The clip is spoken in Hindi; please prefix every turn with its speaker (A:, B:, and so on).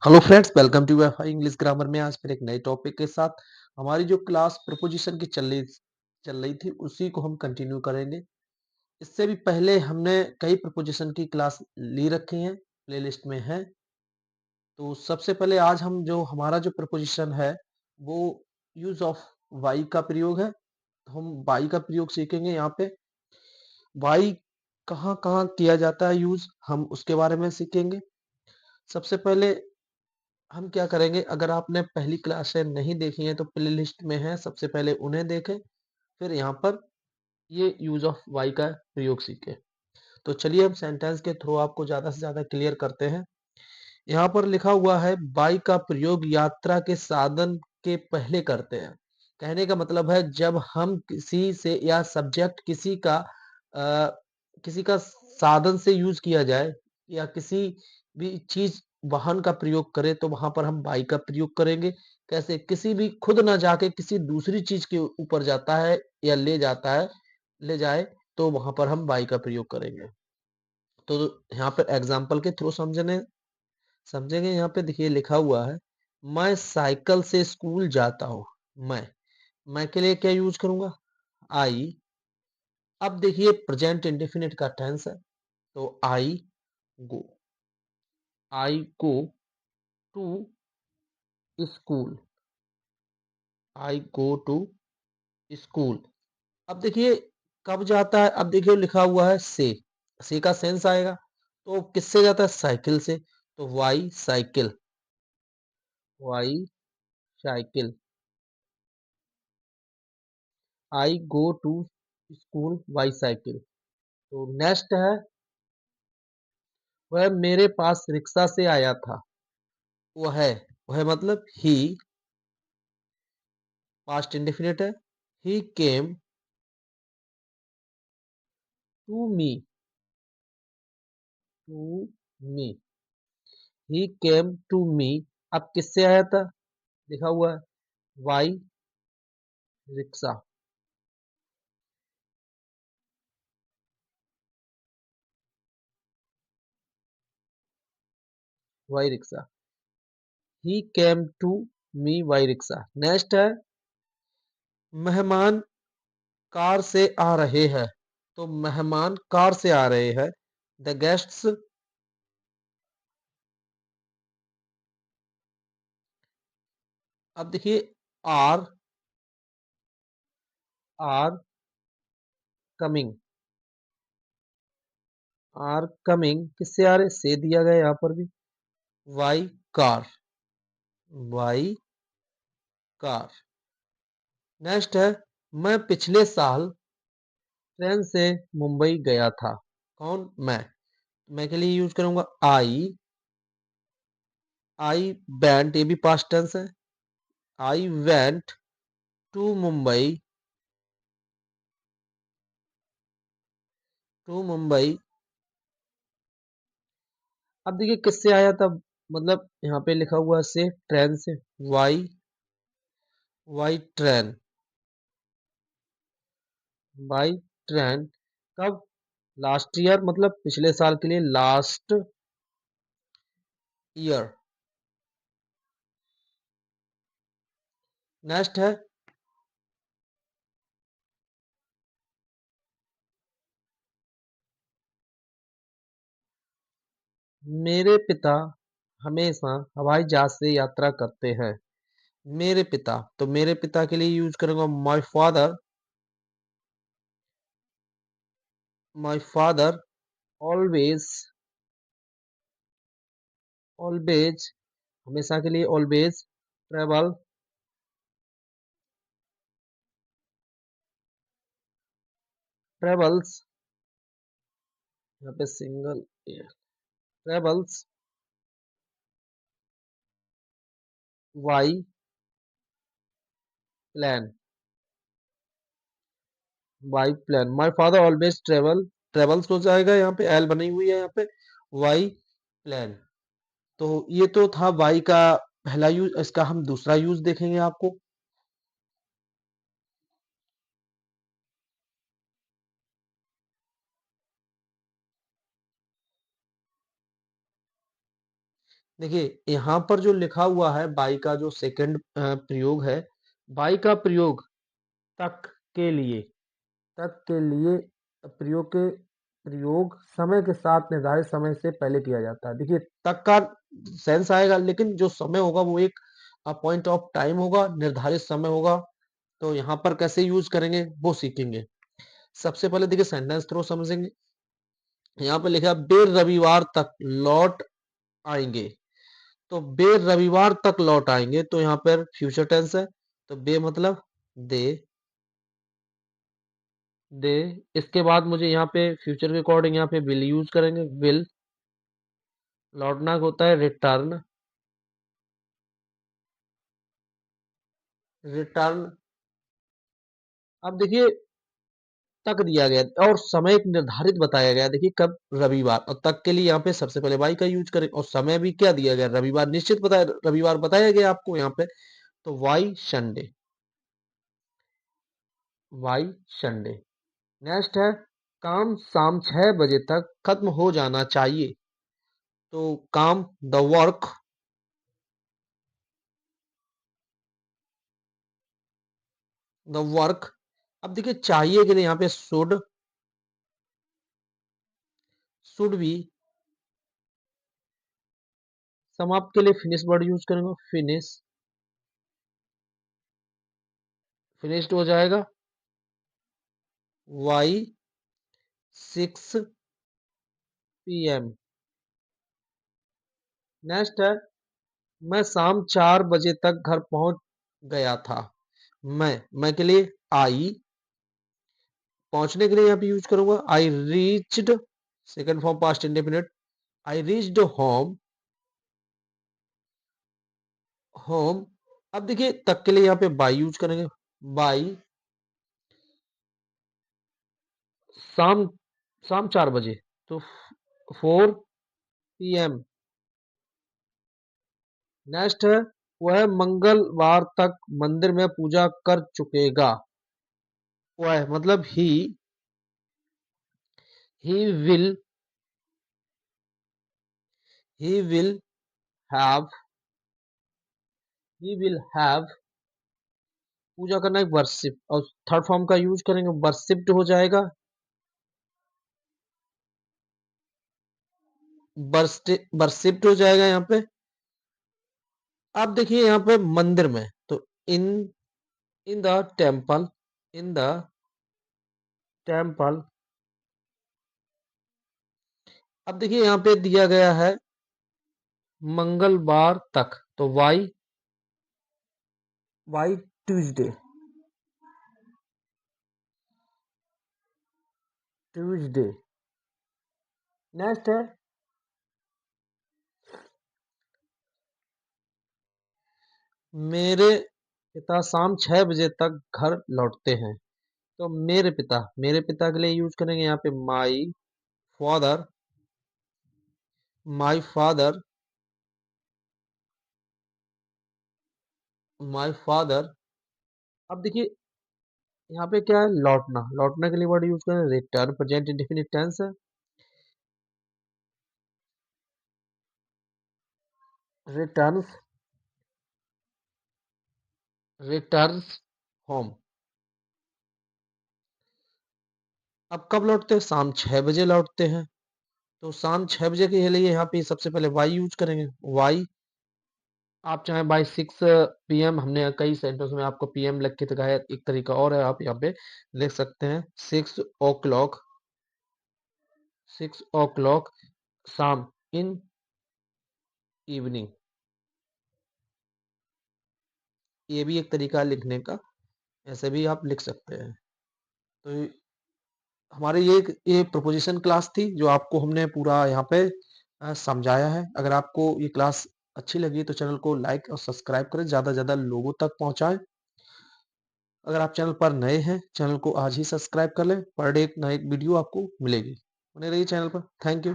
A: Hello friends, welcome to VFI English grammar में। आज फिर एक नए टॉपिक के साथ हमारी जो क्लास प्रपोजिशन की चल रही थी उसी को हम कंटिन्यू करेंगे। इससे भी पहले हमने कई प्रपोजिशन की क्लास ली रखी हैं, प्लेलिस्ट में है। तो सबसे पहले आज हम जो हमारा जो प्रपोजिशन है वो यूज ऑफ वाई का प्रयोग है। तो हम वाई का प्रयोग सीखेंगे। यहाँ पे वाई कहाँ कहाँ किया जाता है यूज, हम उसके बारे में सीखेंगे। सबसे पहले हम क्या करेंगे, अगर आपने पहली क्लासें नहीं देखी हैं तो प्लेलिस्ट में है, सबसे पहले उन्हें देखें, फिर यहाँ पर ये यूज ऑफ वाई का प्रयोग सीखें। तो चलिए हम सेंटेंस के थ्रू आपको ज्यादा से ज्यादा क्लियर करते हैं। यहाँ पर लिखा हुआ है बाई का प्रयोग यात्रा के साधन के पहले करते हैं। कहने का मतलब है जब हम किसी से या सब्जेक्ट किसी का साधन से यूज किया जाए या किसी भी चीज वाहन का प्रयोग करें तो वहां पर हम बाई का प्रयोग करेंगे। कैसे? किसी भी खुद ना जाके किसी दूसरी चीज के ऊपर जाता है या ले जाए तो वहां पर हम बाई का प्रयोग करेंगे। तो यहाँ पर एग्जाम्पल के थ्रू समझेंगे। यहाँ पे देखिए लिखा हुआ है मैं साइकिल से स्कूल जाता हूँ। मैं के लिए क्या यूज करूंगा? आई। अब देखिए प्रेजेंट इंडेफिनिट का टेंस है, तो go I go to school. I go to school. अब देखिए कब जाता है, अब देखिए लिखा हुआ है से का सेंस आएगा तो किससे जाता है? साइकिल से। तो by cycle. I go to school by cycle. तो नेक्स्ट है वह मेरे पास रिक्शा से आया था। वह वह मतलब ही, पास्ट इंडेफिनिट है। He came to me. To me. He came to me. अब किससे आया था? लिखा हुआ है by rickshaw. By rickshaw. He came to me by rickshaw. Next है मेहमान कार से आ रहे हैं। तो मेहमान कार से आ रहे हैं। The guests. अब देखिए are are coming. Are coming किससे आ रहे? से दिया गया यहाँ पर भी। By car. By car. Next है मैं पिछले साल ट्रेन से मुंबई गया था। कौन? मैं के लिए यूज करूंगा आई वेंट। ये भी पास्ट टेंस है। I went to Mumbai. To Mumbai. अब देखिए किससे आया था, मतलब यहाँ पे लिखा हुआ है से, ट्रेन से। By by train. By train. कब? लास्ट ईयर, मतलब पिछले साल के लिए लास्ट ईयर। नेक्स्ट है मेरे पिता हमेशा हवाई जहाज से यात्रा करते हैं। मेरे पिता, तो मेरे पिता के लिए यूज करूंगा माई फादर ऑलवेज। ऑलवेज हमेशा के लिए ऑलवेज ट्रेवल। ट्रेवल्स। यहाँ पे single travels by plane. By plane. My father always travels हो जाएगा, यहाँ पे एल बनी हुई है यहाँ पे। By plane. तो ये तो था वाई का पहला यूज। इसका हम दूसरा यूज देखेंगे आपको। देखिए, यहाँ पर जो लिखा हुआ है बाई का जो सेकंड प्रयोग है, बाई का प्रयोग तक के लिए प्रयोग समय के साथ निर्धारित समय से पहले किया जाता है। देखिए, तक का सेंस आएगा, लेकिन जो समय होगा वो एक पॉइंट ऑफ टाइम होगा, निर्धारित समय होगा। तो यहाँ पर कैसे यूज करेंगे वो सीखेंगे। सबसे पहले देखिए सेंटेंस थ्रो समझेंगे। यहाँ पे लिखा है बेर रविवार तक लौट आएंगे। तो बे रविवार तक लौट आएंगे, तो यहाँ पर फ्यूचर टेंस है, तो बे मतलब दे दे। इसके बाद मुझे यहाँ पे फ्यूचर के अकॉर्डिंग यहाँ पे विल यूज करेंगे। विल लौटना होता है रिटर्न। रिटर्न। अब देखिए तक दिया गया और समय एक निर्धारित बताया गया। देखिए कब, रविवार, और तक के लिए यहाँ पे सबसे पहले वाई का यूज करें, और समय भी क्या दिया गया, रविवार निश्चित बताया, रविवार बताया गया आपको यहाँ पे, तो by Sunday. By Sunday. Next है काम शाम 6 बजे तक खत्म हो जाना चाहिए। तो काम द वर्क। The work. अब देखिए चाहिए के लिए यहाँ पे शुड भी। समाप्त के लिए फिनिश वर्ड यूज करेंगे। फिनिश्ड हो जाएगा। Y 6 PM। नेक्स्ट है मैं शाम 4 बजे तक घर पहुंच गया था। मैं के लिए आई। पहुंचने के लिए यहाँ पे यूज करूंगा I reached. Second form past indefinite. I reached home. Home. अब देखिए तक के लिए यहाँ पे बाई यूज करेंगे। बाई शाम शाम 4 बजे, तो 4 PM। नेक्स्ट है वह मंगलवार तक मंदिर में पूजा कर चुकेगा। वह मतलब he will he will have he will have पूजा करना एक वर्शिप, और थर्ड फॉर्म का यूज करेंगे वर्शिप्ड हो जाएगा। वर्शिप्ड हो जाएगा यहाँ पे। अब देखिए यहाँ पे मंदिर में, तो in in the temple. In the temple. अब देखिए यहाँ पे दिया गया है मंगलवार तक, तो वाई ट्यूसडे। ट्यूसडे। नेक्स्ट है मेरे पिता शाम 6 बजे तक घर लौटते हैं। तो मेरे पिता के लिए यूज करेंगे यहाँ पे father my father my father. अब देखिए यहाँ पे क्या है, लौटना के लिए वर्ड यूज करें रिटर्न, प्रेजेंट इंडेफिनिट टेंस है। रिटर्न्स। Returns home. अब कब लौटते हैं, शाम 6 बजे लौटते हैं। तो शाम 6 बजे के लिए यहाँ पे सबसे पहले वाई यूज करेंगे। वाई आप चाहे बाई 6 PM, हमने कई सेंटेंस में आपको PM लिख के दिखाया, एक तरीका और है, आप यहाँ पे लिख सकते हैं 6 o'clock। 6 o'clock शाम, इन इवनिंग। ये भी एक तरीका है लिखने का, ऐसे भी आप लिख सकते हैं। तो हमारे ये प्रोपोजिशन क्लास थी, जो आपको हमने पूरा यहाँ पे समझाया है। अगर आपको ये क्लास अच्छी लगी तो चैनल को लाइक और सब्सक्राइब करें, ज़्यादा से ज़्यादा लोगों तक पहुँचाएं। अगर आप चैनल पर नए हैं, चैनल को आज ही सब्सक्राइब कर लें। पर डे एक ना एक वीडियो आपको मिलेगी। बने रहिए चैनल पर। Thank you.